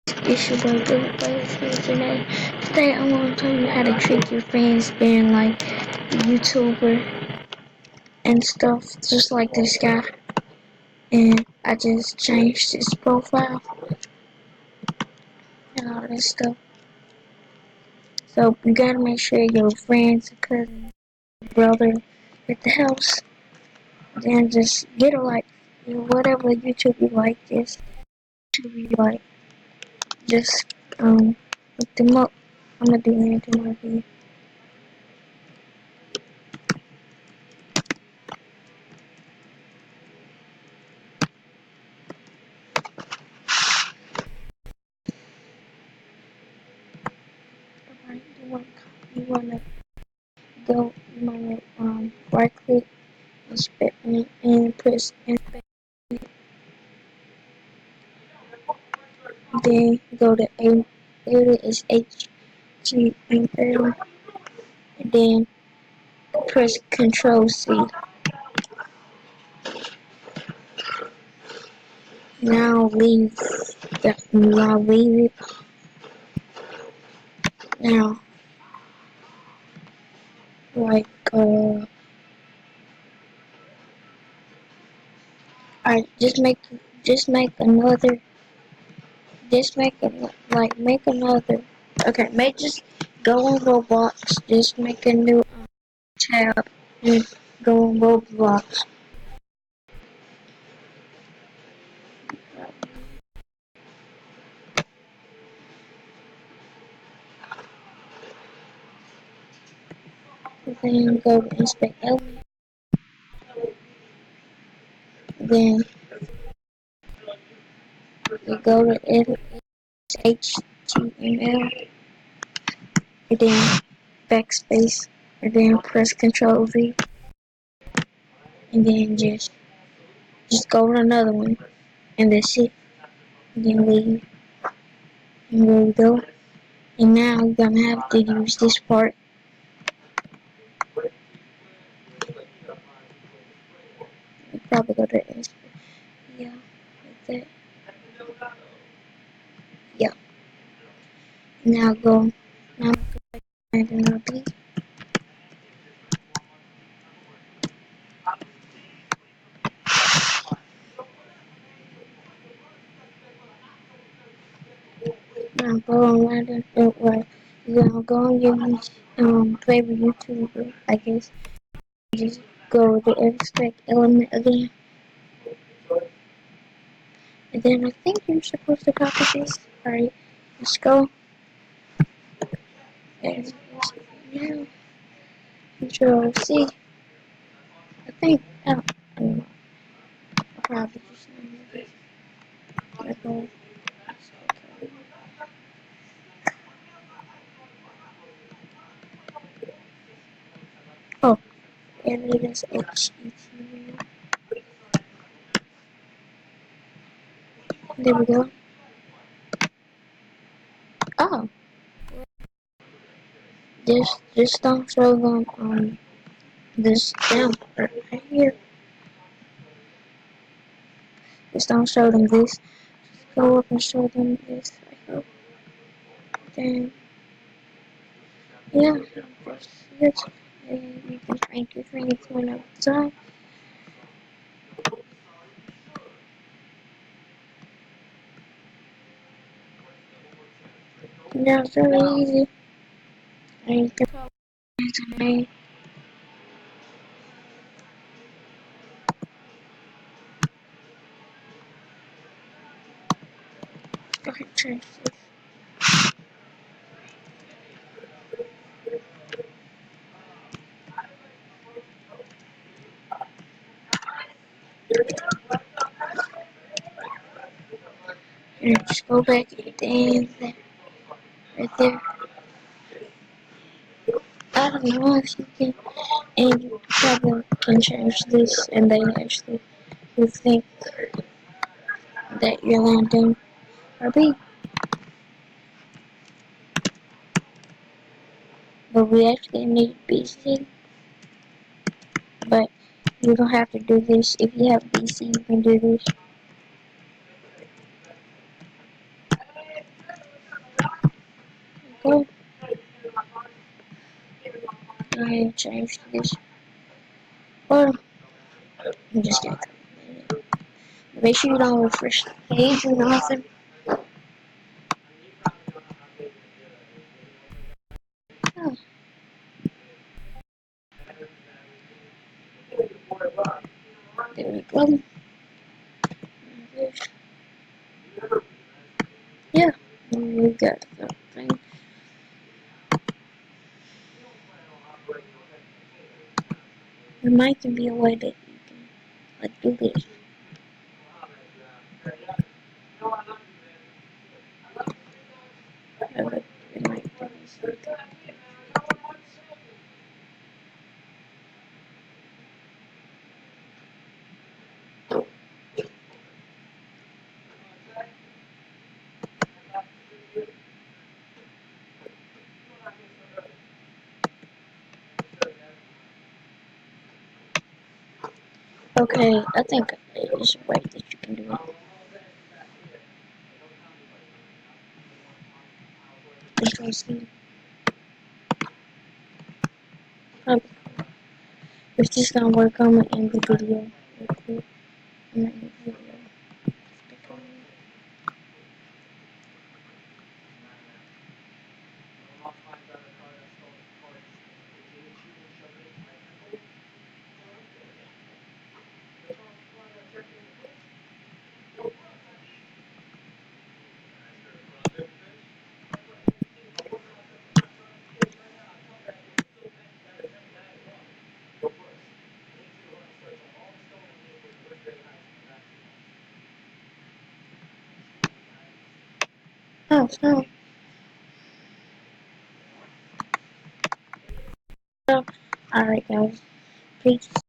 It's your boy Good Boys here today. Today I want to tell you how to trick your friends being like a YouTuber and stuff, just like this guy. And I just changed his profile and all this stuff. So you gotta make sure your friends, cousin, brother at the house. Then just get a like, whatever YouTube you like, just YouTube you like. Just look them up. I'm gonna do anything like you. You wanna go, you wanna right click inspect and press inspect. Then go to a area is HTML. And then press Control C. Now leave that. Now leave it. Now like alright, just make another. Just make a make another. Okay, just go on Roblox. Just make a new tab and go on Roblox. Then go to inspect element. Then you go to edit HTML. And then backspace. And then press Control V. And then just go to another one. And that's it. And then leave. And there you go. And now you're gonna have to use this part. You probably go to inspect. Yeah, like that. Yeah. Now go. Now go and repeat. Now go on Random. Well, you're gonna go on your favorite YouTuber, I guess. Just go to extract element again. And then I think you're supposed to copy this. Alright, let's go. And now Control C. I think I don't know. I'll probably just name it. I go. Oh, and it is HTML. There we go. Oh, just don't show them this down right here. Just don't show them this. Go up and show them this. I hope. Then yeah, that's it. And you can prank your friends one at a time. Now it's really easy. And you can probably use a name. Go ahead and change this. And just go back and there, right there. I don't know if you can, and you probably can change this, and they actually will think that you're landing or B. But we actually need BC. But you don't have to do this. If you have BC, you can do this. Well, I changed this. Well, I'm just gonna make sure you don't refresh the page or nothing. Oh, there we go. Yeah, we got the thing. There might be a way that you can like do this. It might do this. Okay, I think there's a way that you can do it. Just try to see. Um, if this gonna work, I'm gonna end the video real quick. I'm gonna end the video. Oh, no. Alright, guys. Peace.